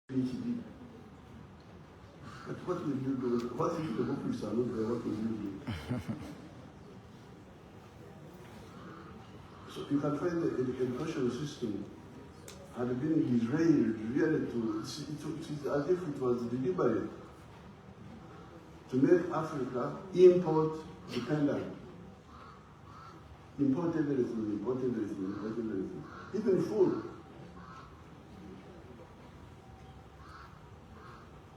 PhD. But what will you do? What if the books are not there? What will you do? So you can find the educational system had been derailed really to, it's as if it was deliberate to make Africa import dependent. Import everything, import everything, import everything. Even food.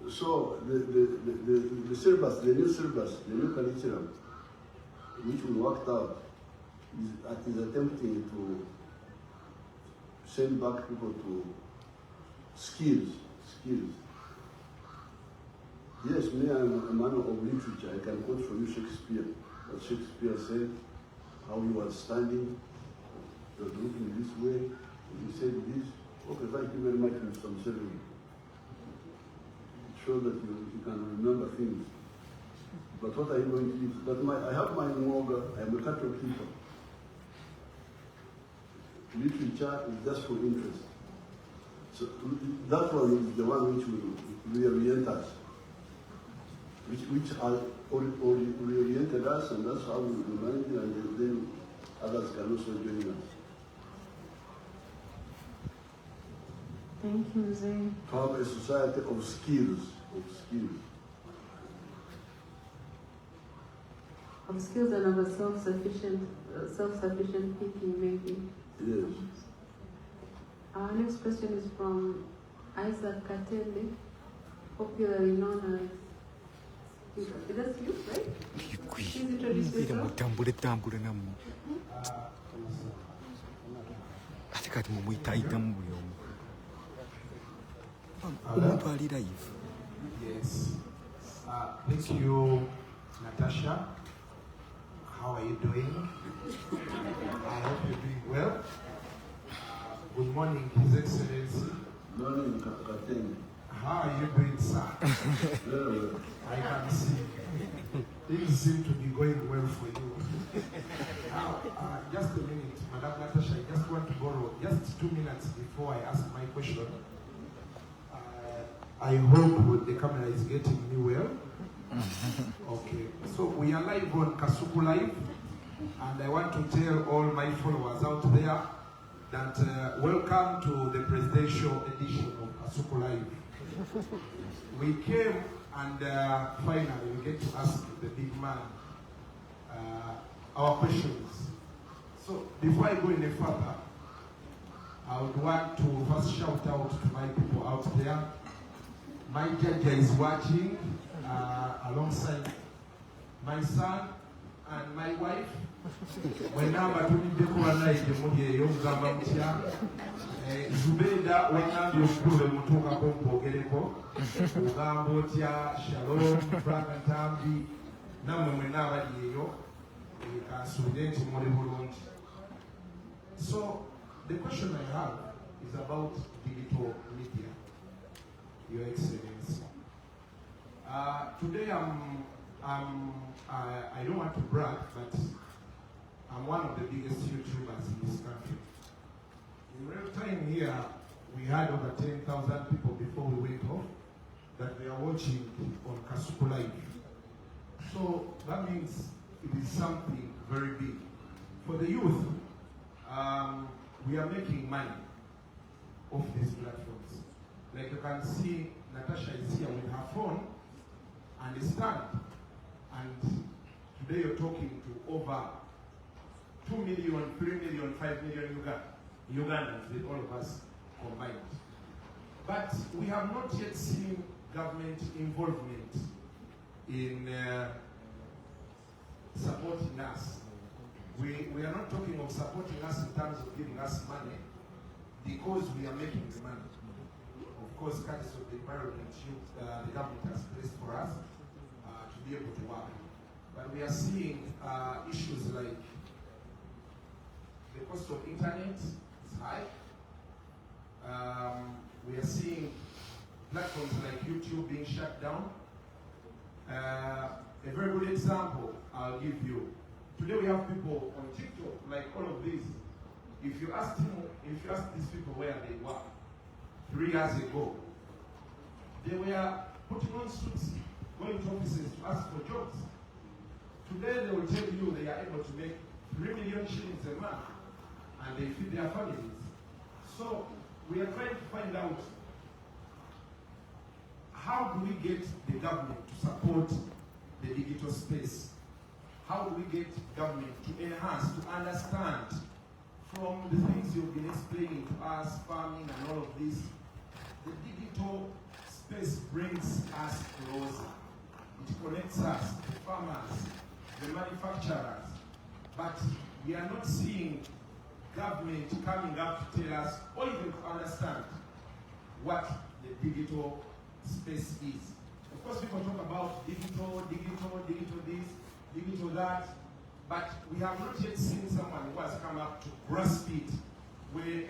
So the syllabus, the new syllabus, the new curriculum, which we worked out, is attempting to send back people to skills. Yes, me, I'm a man of literature. I can quote from you Shakespeare. What Shakespeare said, how he was standing, he was looking this way, and he said this. Okay, thank you very much, Mr. Museveni. Show that you can remember things. But what are you going to use? But I have my moga, I am a cattle keeper. Literature is just for interest. So that one is the one which will reorient us, which are reoriented us, and that's how we manage it, and then others can also join us. Thank you, Zane. To have a society of skills. Of skills and of a self-sufficient thinking, maybe. Yes. Our next question is from Isaac Katende, popularly known as. Is that you, right? Please introduce yourself. Yes. Thank you, Natasha. How are you doing? I hope you're doing well. Good morning, His Excellency. Good morning, Captain. How are you doing, sir? Very well. I can see. Things seem to be going well for you. Now, just a minute, Madam Natasha, I just want to borrow just 2 minutes before I ask my question. I hope the camera is getting me well. Okay, so we are live on Kasuku Live, and I want to tell all my followers out there that welcome to the presidential edition of Kasuku Live. We came and finally we get to ask the big man our questions. So before I go any further, I would want to first shout out to my people out there. My judge is watching alongside my son and my wife. When I'm at the corner, Zubeda, when I'm your school, and Mutoka Pompo Gereko, Ugambotia, Shalom, Frank and Tambi, Namamenava Diego, student in. So, the question I have is about digital media. Your Excellency. Today I don't want to brag, but I'm one of the biggest YouTubers in this country. In real time here, we had over 10,000 people before we went off that they are watching on Kasuku Live. So that means it is something very big. For the youth, we are making money off these platforms. Like you can see, Natasha is here with her phone and a stand. And today you're talking to over 2 million, 3 million, 5 million Ugandans, with all of us combined. But we have not yet seen government involvement in supporting us. We are not talking of supporting us in terms of giving us money because we are making the money. Of course, courtesy of the environment the government has placed for us to be able to work. But we are seeing issues like the cost of internet is high. We are seeing platforms like YouTube being shut down. A very good example I'll give you. Today we have people on TikTok, like all of these. If you ask these people where they were 3 years ago, they were putting on suits, going to offices to ask for jobs. Today they will tell you they are able to make 3 million shillings a month and they feed their families. So we are trying to find out how do we get the government to support the digital space? How do we get government to enhance, to understand from the things you've been explaining to us, farming and all of this, the digital space brings us closer. It connects us, the farmers, the manufacturers, but we are not seeing government coming up to tell us or even to understand what the digital space is. Of course, people talk about digital this, digital that, but we have not yet seen someone who has come up to grasp it. Where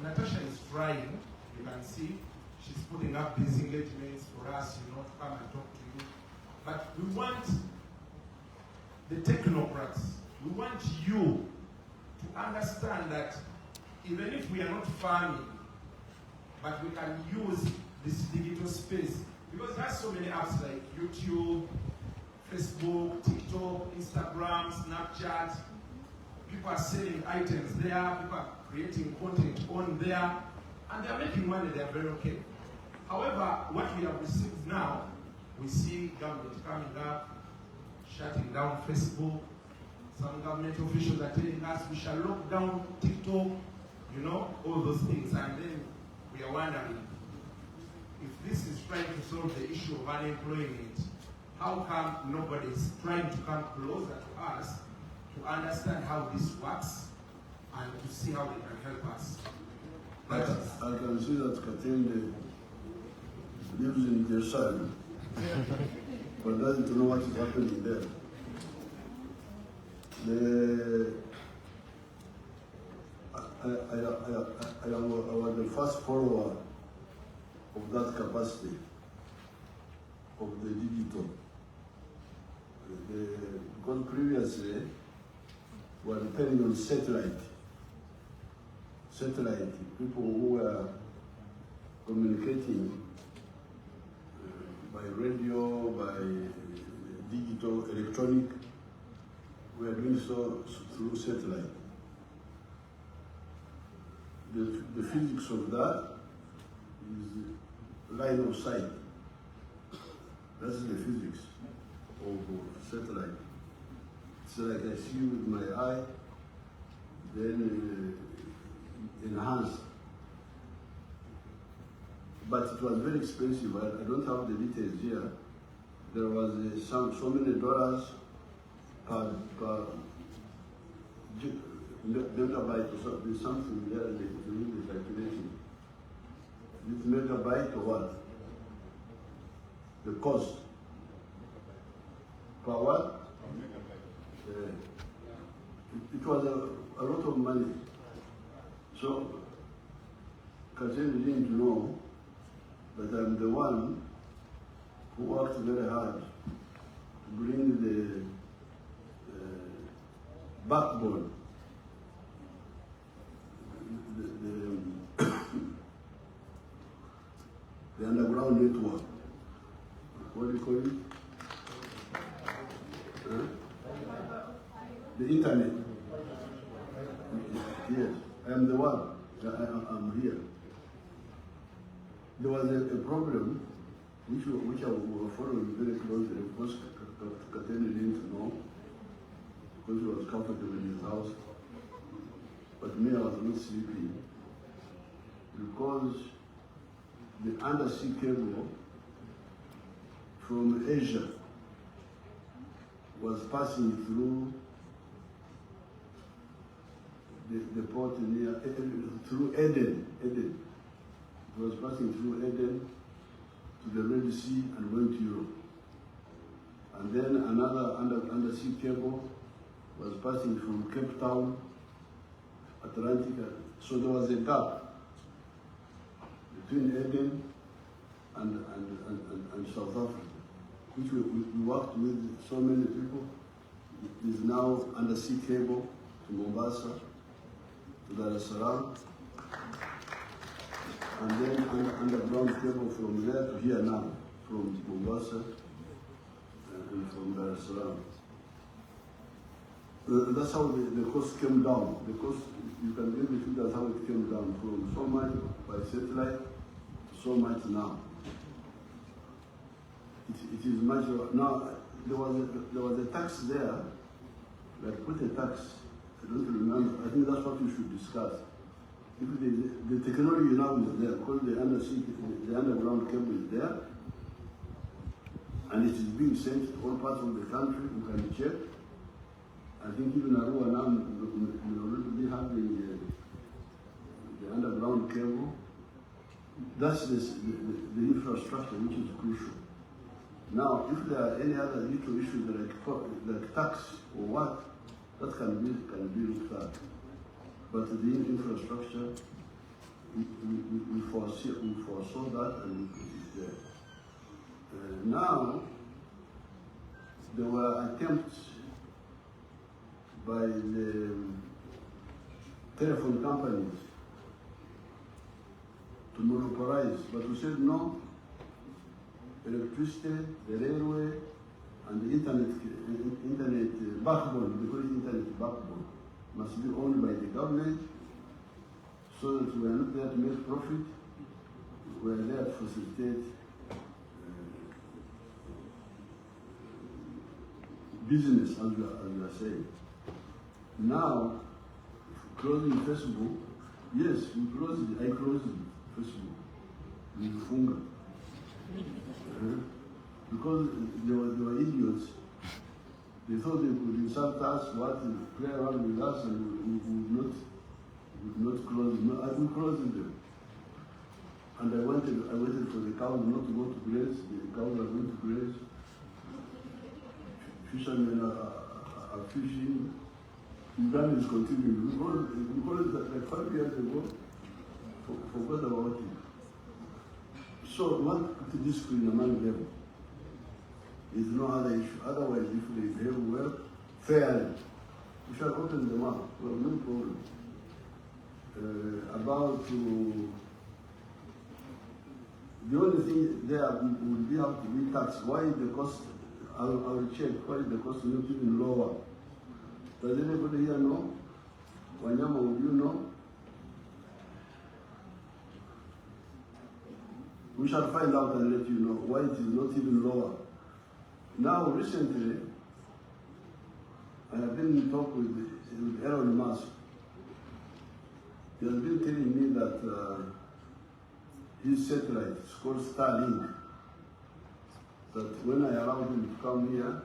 Natasha is trying, you can see, she's putting up these engagements for us, to come and talk to you. But we want the technocrats, we want you to understand that even if we are not farming, but we can use this digital space, because there's so many apps like YouTube, Facebook, TikTok, Instagram, Snapchat. People are selling items there, people are creating content on there, and they're making money, they're very okay. However, what we have received now, we see government coming up, shutting down Facebook. Some government officials are telling us we shall lock down TikTok, all those things. And then we are wondering, if this is trying to solve the issue of unemployment, how come nobody is trying to come closer to us to understand how this works and to see how they can help us? I can see that Katende lives in Jerusalem, but doesn't know what is happening there. I was the first follower of that capacity of the digital. Because previously we were depending on satellite, people who were communicating by radio, by digital, electronic. We are doing so through satellite. The physics of that is line of sight. That's the physics of satellite. It's like I see with my eye, then enhanced. But it was very expensive. I don't have the details here. There was so many dollars per megabyte or something. There's something there during the calculation. This megabyte or what? The cost per what? It was a lot of money. So Kajeni didn't know that I'm the one who worked very hard to bring the backbone, the underground network. What do you call it? The internet. Yes, I am the one. I'm here. There was a problem which I was following very closely. Of course, Katene didn't know because he was comfortable in his house. But me, I was not sleeping because the undersea cable from Asia was passing through the port near, through Eden. It was passing through Eden to the Red Sea and went to Europe. And then another undersea cable was passing from Cape Town, Atlantic. So there was a gap between Eden and South Africa, which we worked with so many people. It is now undersea cable to Mombasa, to Dar es Salaam, and then underground cable from there to here now, from Mombasa and from Dar es Salaam. That's how the cost came down. The cost, you can get the figures how it came down from so much by satellite to so much now. It is much now. There was a tax there. Like put a tax. I don't remember. I think that's what we should discuss. If the technology now is there, because the underground cable is there, and it is being sent to all parts of the country. You can check. I think even Arua now will already have the underground cable. That's the infrastructure which is crucial. Now, if there are any other little issues like tax or what, that can be looked at. But the infrastructure, we foresaw that and we put it there. Now, there were attempts by the telephone companies to monopolize, but we said no. Electricity, the railway, and the internet backbone, we call it internet backbone, must be owned by the government, so that we are not there to make profit, we are there to facilitate business, as you are saying. Now, closing Facebook, yes, we closed it. I closed Facebook with Funga. Because they were idiots. They thought they could insult us, play around with us, and we would not close them. I will close them. And I waited for the cows not to go to graze. The cows are going to graze. Fishermen are fishing. Uganda is continuing. We call it like 5 years ago. Forgot about it. So what to discipline among them is no other issue. Otherwise, if they behave well, fairly, we shall open them up. Well, no problem. The only thing there would be have to be taxed. Why is the cost? I will check. Why is the cost not even lower? Does anybody here know? Wanyama, would you know? We shall find out and let you know why it is not even lower. Now, recently, I have been in talk with Elon Musk. He has been telling me that his satellite is called Starlink. That when I allow him to come here,